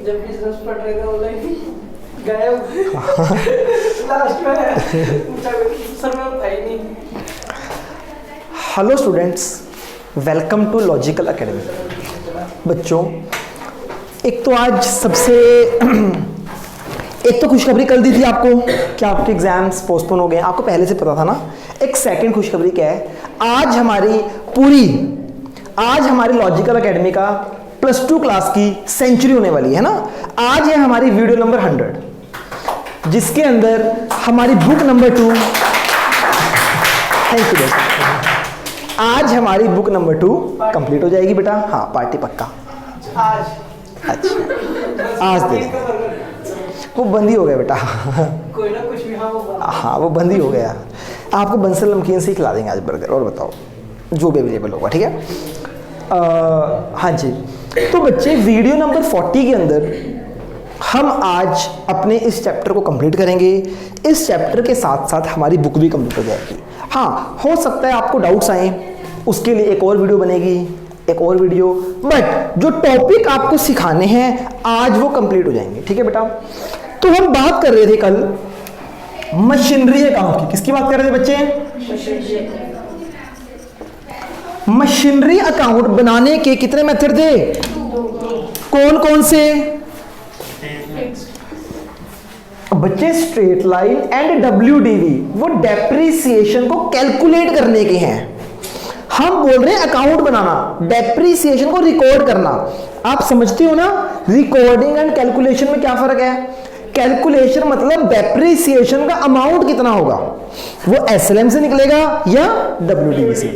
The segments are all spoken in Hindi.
जब बिजनेस पढ़ रहे थे ऑनलाइन गायब लास्ट में सर में था ही नहीं। Hello students, welcome to logical academy. बच्चों, एक तो आज सबसे एक तो खुशखबरी कल दी थी आपको कि आपके एग्जाम्स पोस्टपोन हो गए, आपको पहले से पता था ना। एक सेकंड खुशखबरी क्या है, आज हमारी लॉजिकल एकेडमी का +2 क्लास की सेंचुरी होने वाली है ना। आज है हमारी वीडियो नंबर 100, जिसके अंदर हमारी बुक नंबर 2, थैंक यू बेटा, आज हमारी बुक नंबर 2 कंप्लीट हो जाएगी बेटा। हाँ, पार्टी पक्का आज अच्छा आज दे, वो बंद ही हो गया बेटा। कोई ना कुछ भी। हाँ वो बंद ही हो गया। आपको बंसल नमकीन से ही खिला देंगे आज बर्गर, और बताओ जो भी अवेलेबल होगा, ठीक है। हाँ जी, तो बच्चे वीडियो नंबर 40 के अंदर हम आज अपने इस चैप्टर को कंप्लीट करेंगे। इस चैप्टर के साथ साथ हमारी बुक भी कंप्लीट हो जाएगी। हाँ, हो सकता है आपको डाउट्स आए, उसके लिए एक और वीडियो बनेगी, एक और वीडियो, बट जो टॉपिक आपको सिखाने हैं आज वो कंप्लीट हो जाएंगे, ठीक है बेटा। तो हम बात कर रहे थे कल मशीनरी अकाउंट की। किसकी बात कर रहे थे बच्चे? मशीनरी अकाउंट बनाने के कितने मेथड थे? कौन कौन से? बच्चे, स्ट्रेट लाइन एंड WDV, वो डेप्रिसिएशन को कैलकुलेट करने के हैं। हम बोल रहे हैं अकाउंट बनाना, डेप्रिसिएशन को रिकॉर्ड करना। आप समझते हो ना रिकॉर्डिंग एंड कैलकुलेशन में क्या फर्क है? कैलकुलेशन मतलब डेप्रिसिएशन का अमाउंट कितना होगा, वो SLM से निकलेगा या WDV से।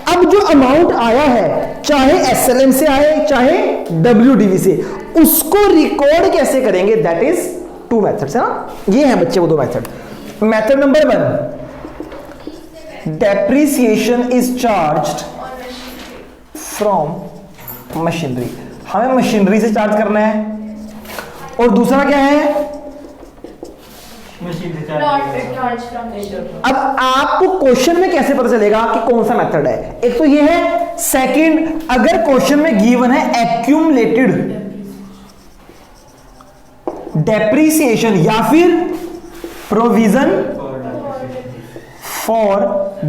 अब जो अमाउंट आया है, चाहे SLM से आए चाहे WDV से, उसको रिकॉर्ड कैसे करेंगे? दैट इज 2 मेथड्स है ना। ये है बच्चे वो 2 method. Method number 1, depreciation is charged from machinery, हमें मशीनरी से चार्ज करना है। और दूसरा क्या है? अब आपको क्वेश्चन में कैसे पता चलेगा कि कौन सा मेथड है? एक तो ये है। सेकंड, अगर क्वेश्चन में गिवन है एक्यूमुलेटेड डेप्रिसिएशन या फिर प्रोविजन फॉर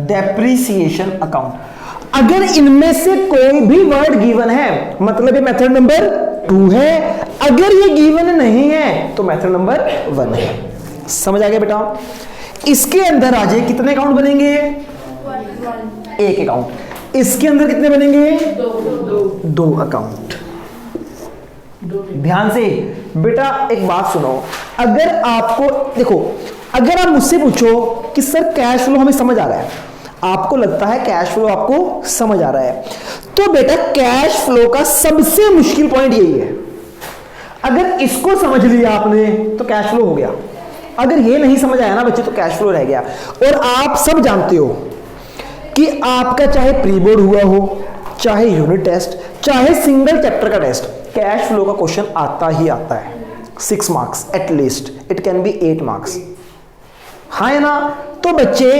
डेप्रिसिएशन अकाउंट, अगर इनमें से कोई भी वर्ड गिवन है मतलब ये मेथड नंबर 2 है। अगर ये गिवन नहीं है तो मेथड नंबर 1 है। समझ आ गया बेटा? इसके अंदर आ जाए कितने अकाउंट बनेंगे? 1 अकाउंट। इसके अंदर कितने बनेंगे? 2 अकाउंट। ध्यान से बेटा एक बात सुनो, अगर आपको देखो, अगर आप मुझसे पूछो कि सर कैश फ्लो हमें समझ आ रहा है, आपको लगता है कैश फ्लो आपको समझ आ रहा है, तो बेटा कैश फ्लो का सबसे मुश्किल पॉइंट यही है। अगर इसको समझ लिया आपने तो कैश फ्लो हो गया। अगर ये नहीं समझ आया ना बच्चे तो कैश फ्लो रह गया। और आप सब जानते हो कि आपका चाहे प्री बोर्ड हुआ हो, चाहे यूनिट टेस्ट, चाहे सिंगल चैप्टर का टेस्ट, कैश फ्लो का क्वेश्चन आता ही आता है। 6 marks at least, it can be 8 marks. हाँ है ना? तो बच्चे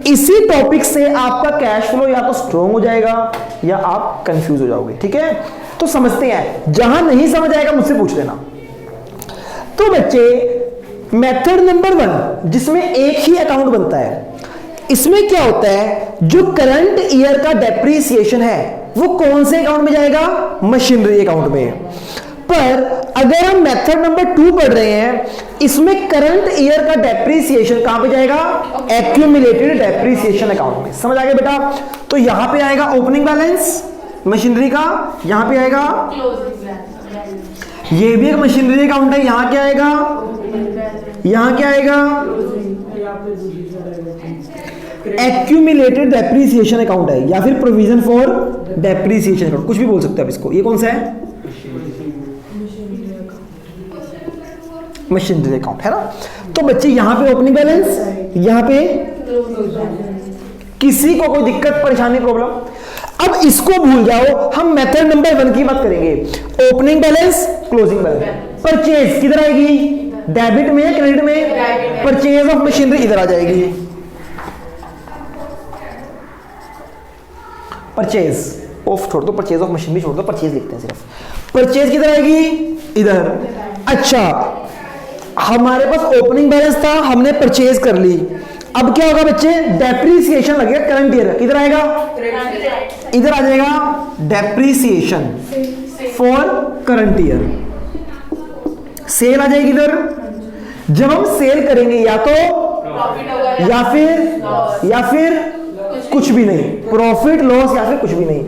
इसी टॉपिक से आपका कैश फ्लो या तो स्ट्रॉन्ग हो जाएगा या आप कंफ्यूज हो जाओगे, ठीक है। तो समझते हैं, जहां नहीं समझ आएगा मुझसे पूछ लेना। तो बच्चे मेथड नंबर 1 जिसमें एक ही अकाउंट बनता है, इसमें क्या होता है, जो करंट ईयर का डेप्रिसिएशन है वो कौन से अकाउंट में जाएगा? मशीनरी अकाउंट में। पर अगर हम मेथड नंबर 2 पढ़ रहे हैं, इसमें करंट ईयर का डेप्रिसिएशन कहां पे जाएगा? एक्यूमुलेटेड डेप्रिसिएशन अकाउंट में। समझ आ गया बेटा? तो यहां पे आएगा ओपनिंग बैलेंस मशीनरी का, यहां पे आएगा ये भी एक मशीनरी अकाउंट है, यहां क्या आएगा? यहां क्या आएगा? एक्यूमुलेटेड डेप्रिसिएशन अकाउंट है या फिर प्रोविजन फॉर डेप्रिसिएशन अकाउंट, कुछ भी बोल सकते हैं आप इसको। ये कौन सा है? मशीनरी अकाउंट है ना। तो बच्चे यहां पे ओपनिंग बैलेंस, यहां पे किसी को कोई दिक्कत परेशानी प्रॉब्लम? अब इसको भूल जाओ, हम मेथड नंबर 1 की बात करेंगे। Opening balance, closing balance. Purchase किधर आएगी? डेबिट में या क्रेडिट में? परचेज ऑफ मशीनरी इधर आ जाएगी। परचेज ऑफ छोड़ दो, परचेज ऑफ मशीनरी छोड़ दो, परचेज लिखते हैं सिर्फ। परचेज किधर आएगी? इधर। अच्छा, हमारे पास ओपनिंग बैलेंस था, हमने परचेज कर ली। अब क्या होगा बच्चे? डेप्रीसिएशन लगेगा करंट ईयर। किधर आएगा? इधर आ जाएगा depreciation for current year. Sale आ जाएगी इधर। जब हम सेल करेंगे या तो या फिर कुछ भी नहीं, प्रॉफिट लॉस या फिर कुछ भी नहीं।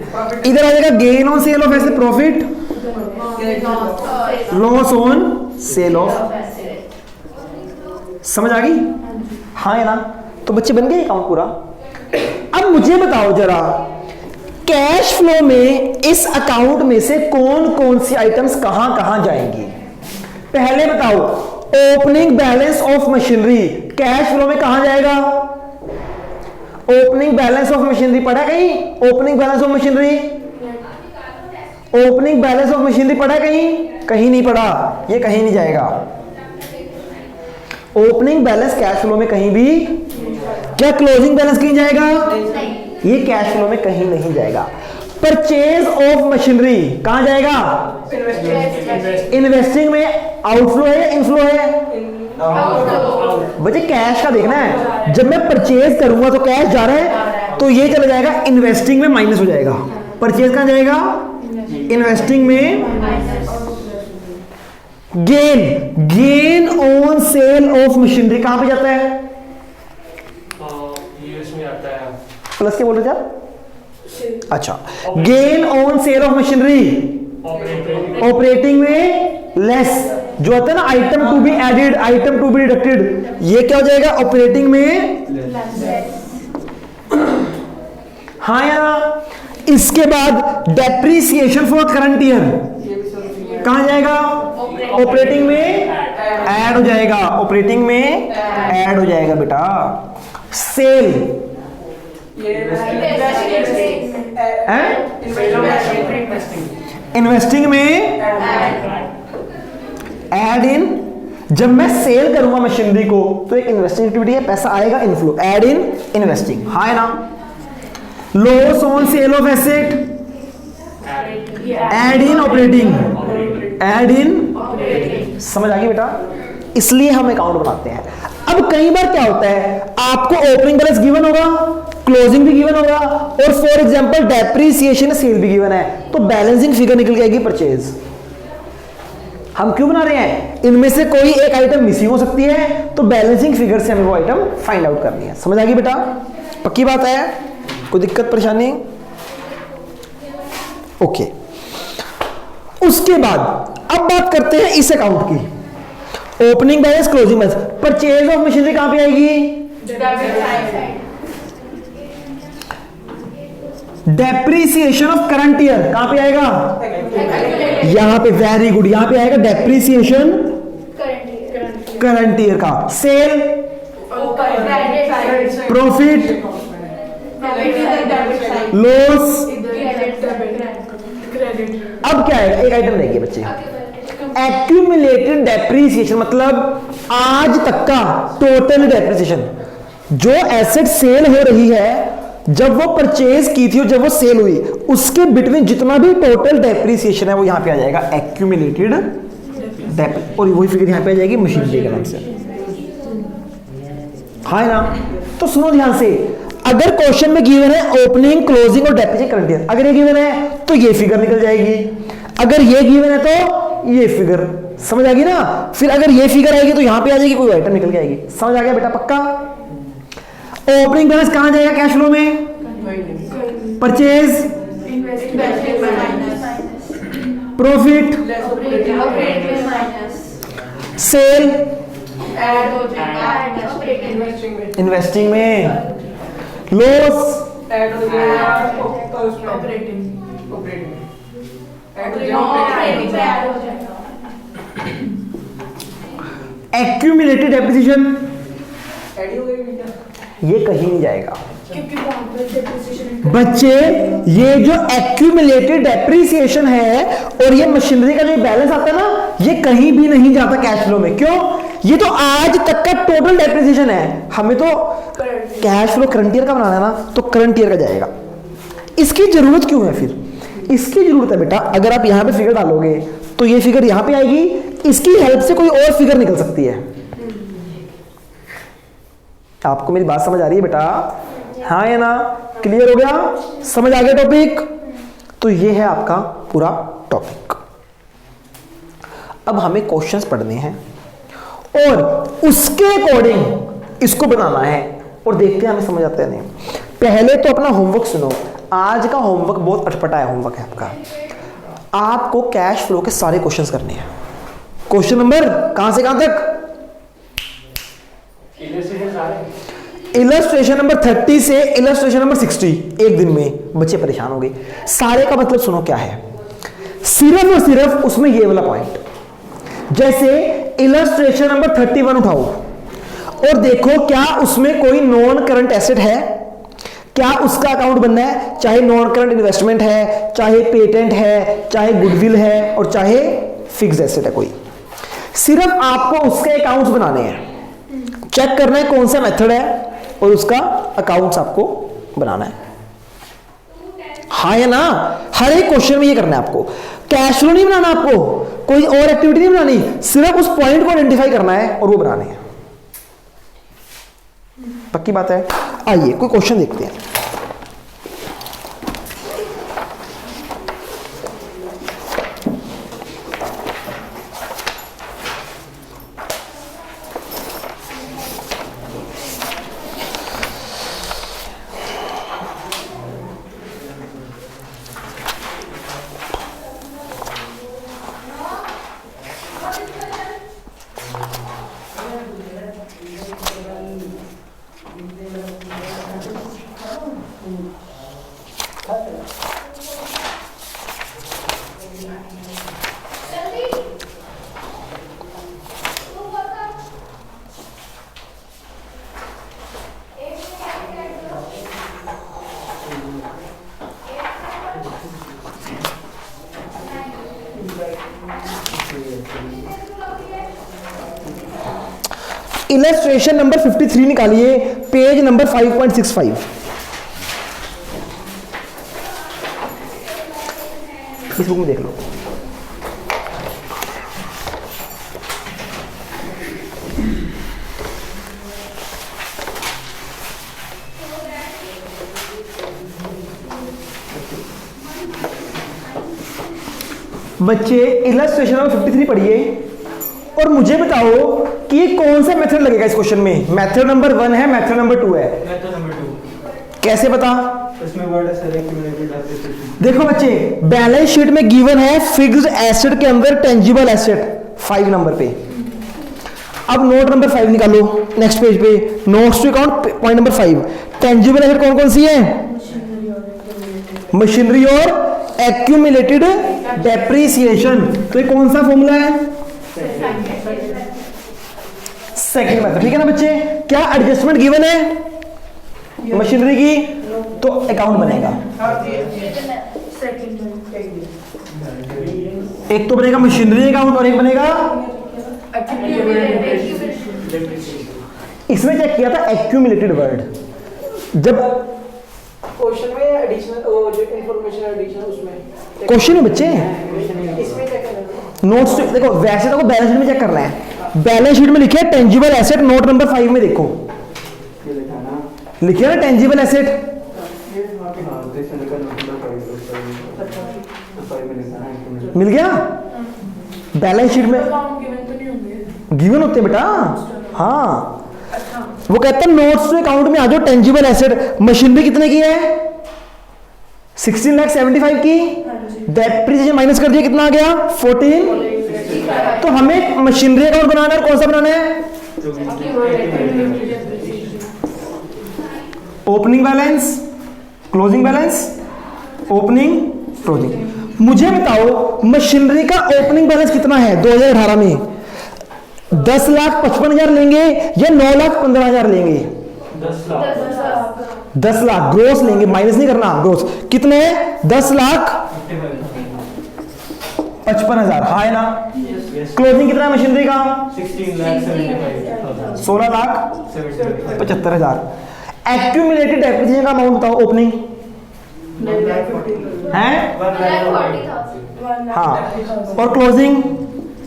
इधर आ जाएगा gain on sale of asset, profit loss on sale of. समझ आ गई? हाँ है ना? तो बच्चे बन गए अकाउंट पूरा। अब मुझे बताओ जरा, कैश फ्लो में इस अकाउंट में से कौन कौन सी आइटम्स कहां कहां जाएंगी? पहले बताओ, opening balance of machinery cash flow में कहां जाएगा? ओपनिंग बैलेंस ऑफ मशीनरी पढ़ा कहीं? Opening balance of machinery, opening balance of machinery पढ़ा कहीं? कहीं नहीं पढ़ा, ये कहीं नहीं जाएगा। ओपनिंग बैलेंस कैश फ्लो में कहीं भी। क्या क्लोजिंग बैलेंस कहीं जाएगा? ये कैश फ्लो में कहीं नहीं जाएगा। परचेज ऑफ मशीनरी कहां जाएगा? इन्वेस्टिंग में आउटफ्लो है या इनफ्लो है? बच्चे कैश का देखना है। जब मैं परचेज करूंगा तो कैश जा रहा है, तो ये चला जाएगा इन्वेस्टिंग में, माइनस हो जाएगा। परचेज कहां जाएगा? इन्वेस्टिंग में। Gain on sale of machinery कहां पे जाता है? में आता है। प्लस के बोल रहे थे आप? अच्छा, gain on sale of machinery operating में लेस, जो होता है ना item to be added, item to be deducted, ये क्या हो जाएगा? ऑपरेटिंग में। हाँ या? इसके बाद डेप्रीसिएशन फॉर करंट ईयर कहां जाएगा? ऑपरेटिंग में ऐड हो जाएगा, ऑपरेटिंग में ऐड हो जाएगा बेटा। सेल इन्वेस्टिंग में ऐड इन। जब मैं सेल करूंगा मशीनरी को तो एक इन्वेस्टिंग एक्टिविटी है, पैसा आएगा इनफ्लो, ऐड इन इन्वेस्टिंग। हाँ है ना? Loss on sale of asset add in operating, add in. समझ आ गई बेटा? इसलिए हम अकाउंट बनाते हैं। अब कई बार क्या होता है, आपको ओपनिंग बैलेंस गिवन होगा, क्लोजिंग भी गिवन होगा, और फॉर एग्जांपल डेप्रीसिएशन सेल भी गिवन है, तो बैलेंसिंग फिगर निकल के आएगी परचेज। हम क्यों बना रहे हैं? इनमें से कोई एक आइटम मिसिंग हो सकती है, तो बैलेंसिंग फिगर से हमें वो आइटम फाइंड आउट करनी है। समझ आ गई बेटा? पक्की बात है? कोई दिक्कत परेशानी? ओके। उसके बाद अब बात करते हैं इस अकाउंट की, opening balance, closing balance. Purchase of machinery कहां पे आएगी? डेप्रीसिएशन ऑफ करंट ईयर कहां पे आएगा? यहां पे। वेरी गुड, यहां पे आएगा डेप्रीसिएशन करंट ईयर का। Sale, profit, loss. अब क्या है? एक आइटम देखिए बच्चे, एक्यूमुलेटेड डेप्रीसिएशन, मतलब आज तक का टोटल डेप्रीसिएशन। जो एसेट सेल हो रही है, जब वो परचेज की थी और जब वो सेल हुई, उसके बिटवीन जितना भी टोटल डेप्रीसिएशन है वो यहां पे आ जाएगा एक्यूमुलेटेड डेप्रीसिएशन, और वही फिगर यहां पे आ जाएगी मशीनरी के नाम से। हाँ ना? तो सुनो ध्यान से, अगर क्वेश्चन में गिवन है ओपनिंग, क्लोजिंग और डेप्रीसिएशन करंट ईयर, अगर ये गिवन है तो ये फिगर निकल जाएगी, अगर ये गिवन है तो ये फिगर। समझ आ गई ना? फिर अगर ये फिगर आएगी तो यहां पे आ जाएगी, कोई आइटम निकल के आएगी। समझ आ गया बेटा? पक्का? ओपनिंग बैलेंस कहां जाएगा कैश फ्लो में? परचेज, प्रॉफिट, सेल, इन्वेस्टिंग में, लॉस, एक्यूमुलेटेड डेप्रीसिएशन, ये कहीं नहीं जाएगा बच्चे। ये जो एक्यूमुलेटेड डेप्रीसिएशन है और ये मशीनरी का जो बैलेंस आता है ना, ये कहीं भी नहीं जाता कैश फ्लो में। क्यों? ये तो आज तक का टोटल डेप्रीसिएशन है। हमें तो कैश फ्लो करंट ईयर का बनाना है ना, तो करंट ईयर का जाएगा। इसकी जरूरत क्यों है फिर? इसकी जरूरत है बेटा, अगर आप यहां पे फिगर डालोगे तो ये फिगर यहां पे आएगी, इसकी हेल्प से कोई और फिगर निकल सकती है। आपको मेरी बात समझ आ रही है बेटा? हाँ या ना? क्लियर हो गया? समझ आ गया टॉपिक? तो ये है आपका पूरा टॉपिक। अब हमें क्वेश्चंस पढ़ने हैं और उसके अकॉर्डिंग इसको बनाना है और देखते हैं हमें समझ आता है नहीं। पहले तो अपना होमवर्क सुनो। आज का होमवर्क बहुत अटपटा है होमवर्क है आपका। आपको कैश फ्लो के सारे क्वेश्चंस करने हैं। क्वेश्चन नंबर कहां से कहां तक? इलस्ट्रेशन नंबर 30 से इलस्ट्रेशन नंबर 60 एक दिन में। बच्चे परेशान हो गए। सारे का मतलब सुनो क्या है, सिर्फ और सिर्फ उसमें ये वाला पॉइंट। जैसे इलस्ट्रेशन नंबर 31 उठाओ और देखो क्या उसमें कोई नॉन करंट एसेट है, क्या उसका अकाउंट बनना है, चाहे नॉन करंट इन्वेस्टमेंट है, चाहे पेटेंट है, चाहे गुडविल है और चाहे फिक्स्ड एसेट है कोई। सिर्फ आपको उसके अकाउंट्स बनाने हैं, चेक करना है कौन सा मेथड है और उसका अकाउंट्स आपको बनाना है। हाँ या ना? हर एक क्वेश्चन में ये करना है आपको। कैश फ्लो नहीं बनाना, आपको कोई और एक्टिविटी नहीं बनानी, सिर्फ उस पॉइंट को आइडेंटिफाई करना है और वो बनाने हैं। पक्की बात है? आइए कोई क्वेश्चन देखते हैं। इलस्ट्रेशन नंबर 53 निकालिए, पेज नंबर 5.65। इस बुक में देख लो। बच्चे इलस्ट्रेशन नंबर 53 पढ़िए और मुझे बताओ कि ये कौन सा मेथड लगेगा इस क्वेश्चन में। मेथड नंबर 1 है, मेथड नंबर 2 है। मेथड नंबर 2 कैसे पता? इसमें वर्ड है सर एक्यूमुलेटेड डेप्रिसिएशन। देखो बच्चे, बैलेंस शीट में गिवन है फिक्स्ड एसेट के अंदर टेंजिबल एसेट 5 नंबर पे। अब नोट नंबर 5 निकालो नेक्स्ट पेज पे, notes to account point number 5। Tangible asset कौन कौन सी है? मशीनरी और एक्यूमुलेटेड डेप्रिसिएशन। तो ये कौन सा फॉर्मूला है? Second method. ठीक है ना बच्चे? क्या एडजस्टमेंट गिवन है मशीनरी की, तो अकाउंट बनेगा। एक तो बनेगा मशीनरी अकाउंट और एक बनेगा, इसमें चेक किया था एक्यूमुलेटेड वर्ड। जब क्वेश्चन में एडिशनल जो इंफॉर्मेशन एडिशन उसमें क्वेश्चन है बच्चे, इसमें क्या करना है? नोट्स देखो, वैसे तो बैलेंस शीट में चेक करना है। बैलेंस शीट में लिखे है टेंजिबल एसेट, नोट नंबर 5 में देखो ये लिखा है ना, लिखे है ना टेंजिबल एसेट। मिल गया? बैलेंस शीट में गिवन होते हैं बेटा। हाँ, वो कहता है नोट्स टू अकाउंट में आ जाओ टेंजिबल एसेट। मशीनरी कितने की है? 16,75,000 की। डेप्रिसिएशन माइनस कर दिया, कितना आ गया? 14। तो हमें मशीनरी अकाउंट बनाना है, कौन सा बनाना है? Opening balance, closing balance, opening closing. मुझे बताओ मशीनरी का ओपनिंग बैलेंस कितना है 2018 में? 10,55,000 लेंगे या 9,15,000 लेंगे? 10 लाख ग्रोस लेंगे, माइनस नहीं करना। ग्रोस कितने? 10,55,000। हाँ है ना? क्लोजिंग कितना है मशीनरी का? 16,75,000। एक्यूमुलेटेड डेप्रिसिएशन का अमाउंट बताओ ओपनिंग। हैं? 1,40,000 हाँ, और क्लोजिंग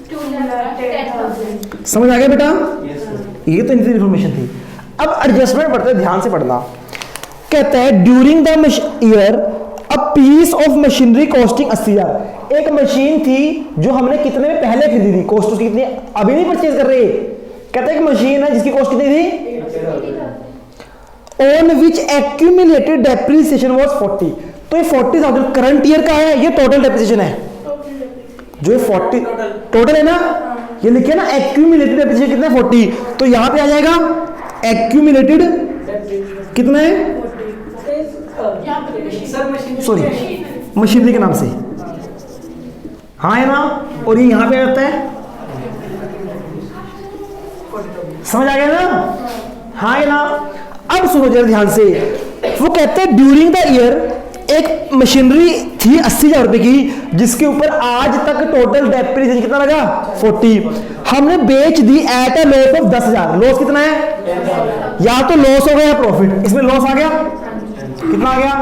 2,10,000 समझ आ गया बेटा? Yes, sir. ये तो इनकी इन्फॉर्मेशन थी। अब एडजस्टमेंट पढ़ते हैं, ध्यान से पढ़ना। कहता है during the year a piece of machinery costing 80,000। एक मशीन थी जो हमने कितने में पहले खरीदी थी, कॉस्ट उसकी कितनी, अभी नहीं परचेज कर रहे। कहता है एक मशीन है जिसकी कॉस्ट कितनी थी, 80,000 on which accumulated depreciation was 40। तो ये 40,000 करंट ईयर का है, ये टोटल डेप्रिसिएशन है। जो ये 40 टोटल है ना, ये लिखे ना एक्यूमुलेटेड डेप्रिसिएशन कितना है 40। तो यहां पे आ जाएगा एक्यूमुलेटेड कितना है, सॉरी मशीनरी के नाम से, हाँ है ना, और ये यहां पे आ जाता है, समझ आ गया ना, हाँ है ना। अब सुनो जरा ध्यान से, वो कहते हैं ड्यूरिंग द ईयर एक मशीनरी थी 80,000 रुपए की जिसके ऊपर आज तक टोटल डेप्रिसिएशन कितना लगा 40। हमने बेच दी at a loss of 10,000। Loss कितना है, या तो लॉस हो गया या प्रॉफिट। इसमें लॉस आ गया, कितना आ गया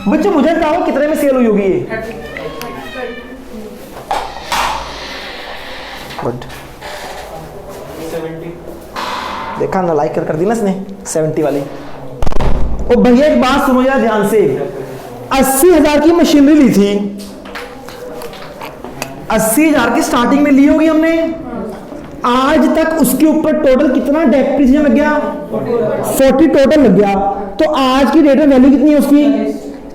बच्चों, मुझे बताओ कितने में सेल हुई होगी ये? गुड, 70. देखा ना, लाइक कर दी ना इसने 70 वाली। और भैया एक बात सुनो यार ध्यान से, 80,000 की मशीनरी ली थी, 80,000 की स्टार्टिंग में ली होगी हमने, आज तक उसके ऊपर टोटल कितना डेप्रिसिएशन लग गया, 40 टोटल लग गया। तो आज की डेट में वैल्यू कितनी है उसकी,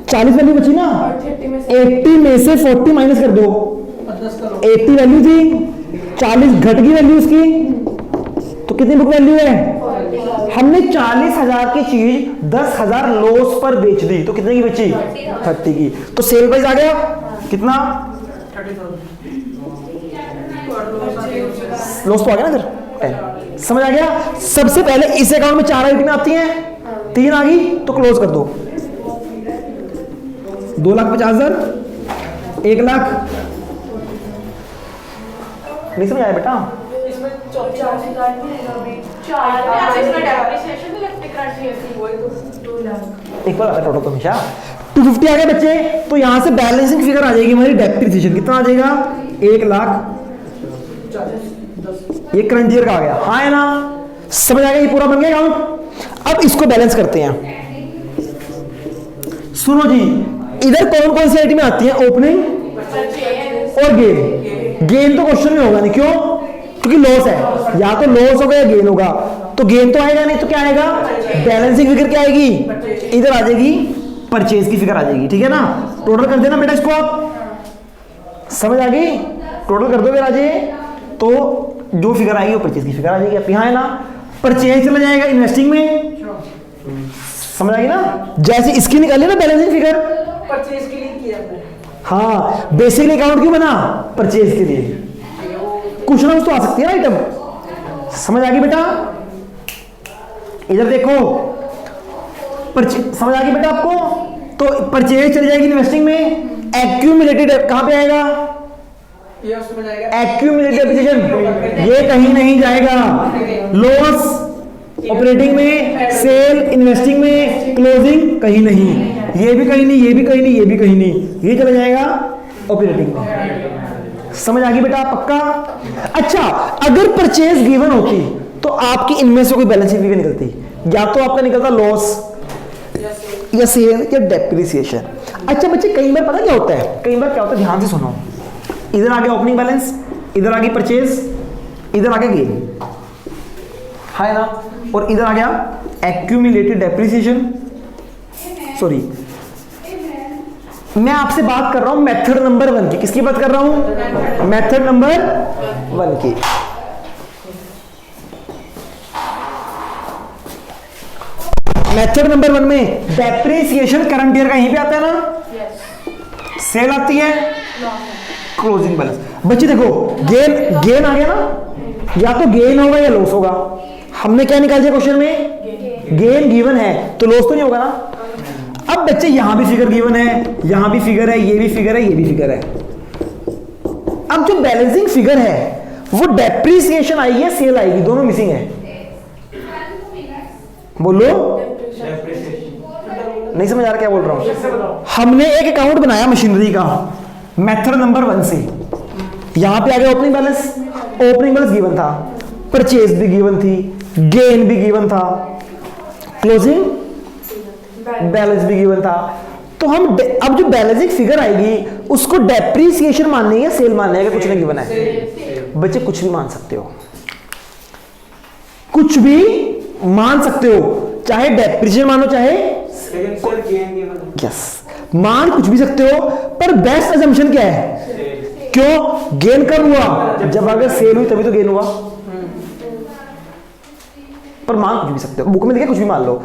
40 वैल्यू बची ना, 80 में से 40 माइनस कर दो, 80 वैल्यू थी, 40 घट गई वैल्यू उसकी, तो कितनी बुक वैल्यू है? हमने 40,000 की चीज 10,000 लॉस पर बेच दी, तो कितने की बची, 30 की। तो सेल प्राइस आ गया कितना, लॉस तो आ गया ना फिर, समझ आ गया। सबसे पहले इस अकाउंट में 4 आइटमें आती हैं, 3 आ गई तो क्लोज कर दो। 2,50,000, 1 लाख, नहीं समझ आया बेटा? इसमें 4,000 में अभी 4 इसका डेप्रिसिएशन भी लगते करंट ईयर की, वही तो 2 लाख। एक बार आता टोटल तो हमेशा 250 आ गए बच्चे। तो यहां से बैलेंसिंग फिगर आ जाएगी हमारी, डेप्रिसिएशन कितना आ जाएगा, 1 लाख, ये करंट ईयर का आ गया, हाँ है ना, समझ आ गया, ये पूरा बन गया अकाउंट। अब इसको बैलेंस करते हैं। सुनो जी, इधर कौन कौन सी आइटमें आती हैं, ओपनिंग और गेन। गेन तो क्वेश्चन में होगा नहीं, क्यों, क्योंकि लॉस है, या तो लॉस होगा या गेन होगा, तो गेन तो आएगा नहीं, तो क्या आएगा, बैलेंसिंग फिगर क्या आएगी, इधर आ जाएगी परचेज की फिगर आ जाएगी, ठीक है ना। टोटल कर देना बेटा इसको, आप समझ आ गई, टोटल कर दो फिर आ जाए, तो जो फिगर आएगी वो परचेज की फिगर आ जाएगी। आप यहाँ है ना, परचेज चला जाएगा इन्वेस्टिंग में, समझ आ गई ना। जैसे इसकी निकाली ना बैलेंसिंग फिगर, परचेज के लिए किया हमने। हाँ बेसिकली अकाउंट क्यों बना, परचेज के लिए, कुछ ना कुछ तो आ सकती है ना आइटम, समझ आ गई बेटा। इधर देखो, समझ आ गई बेटा आपको, तो परचेज चली जाएगी इन्वेस्टिंग में, एक्यूमुलेटेड कहां पे आएगा, ये उसमें जाएगा एक्यूमुलेटेड डेप्रिसिएशन, ये कहीं नहीं जाएगा, लॉस ऑपरेटिंग में, सेल इन्वेस्टिंग में, क्लोजिंग कहीं नहीं, ये भी कहीं नहीं, ये भी कहीं नहीं, ये भी कहीं नहीं, ये चला जाएगा ऑपरेटिंग में। समझ आ गई बेटा पक्का। अच्छा, अगर परचेज गिवन होती तो आपकी इनमें से कोई बैलेंसिंग फिगर निकलती, या तो आपका निकलता लॉस या सेल या डेप्रिसिएशन। अच्छा बच्चे, कई बार पता क्या होता है, कई बार क्या होता है, ध्यान से सुनो, इधर आ गया ओपनिंग बैलेंस, इधर आ गई परचेज, इधर आ गया गेन, है ना, और इधर आ गया एक्यूमुलेटेड डेप्रिसिएशन। सॉरी, मैं आपसे बात कर रहा हूं मेथड नंबर 1 की। किसकी बात कर रहा हूं, मेथड नंबर 1 की। मेथड नंबर 1 में डेप्रिसिएशन करंट ईयर का यहीं पे आता है ना, सेल आती है, क्लोजिंग बैलेंस। बच्चे देखो, गेन आ गया ना, या तो गेन होगा या लॉस होगा। हमने क्या निकाल दिया क्वेश्चन में, गेन गिवन है तो लॉस तो नहीं होगा ना। अब बच्चे यहां भी फिगर गिवन है, यहां भी फिगर है, ये भी फिगर है, ये भी फिगर है। अब जो बैलेंसिंग फिगर है वो डेप्रिसिएशन आएगी या सेल आएगी, दोनों मिसिंग है, बोलो। नहीं समझ आ रहा क्या बोल रहा हूं? फिर से बताओ। हमने एक अकाउंट बनाया मशीनरी का मेथड नंबर 1 से, यहां पे आ गया ओपनिंग बैलेंस गिवन था, परचेज भी गिवन थी, गेन भी गिवन था, क्लोजिंग बैलेंस भी गिवन था। तो हम अब जो बैलेंसिंग फिगर आएगी उसको डेप्रिसिएशन माननी है या सेल माननी है? अगर कुछ नहीं गिवन है बच्चे, कुछ भी मान सकते हो, कुछ भी मान सकते हो, चाहे डेप्रिसिएशन मानो चाहे लेकिन सर गेन गिवन है। यस, मान कुछ भी सकते हो, पर बेस्ट अजम्पशन क्या है? क्यों? गेन कब हुआ? जब अगर सेल हुई तभी तो गेन हुआ। पर मान कुछ भी सकते हो, बुक में लिखा कुछ भी मान लो।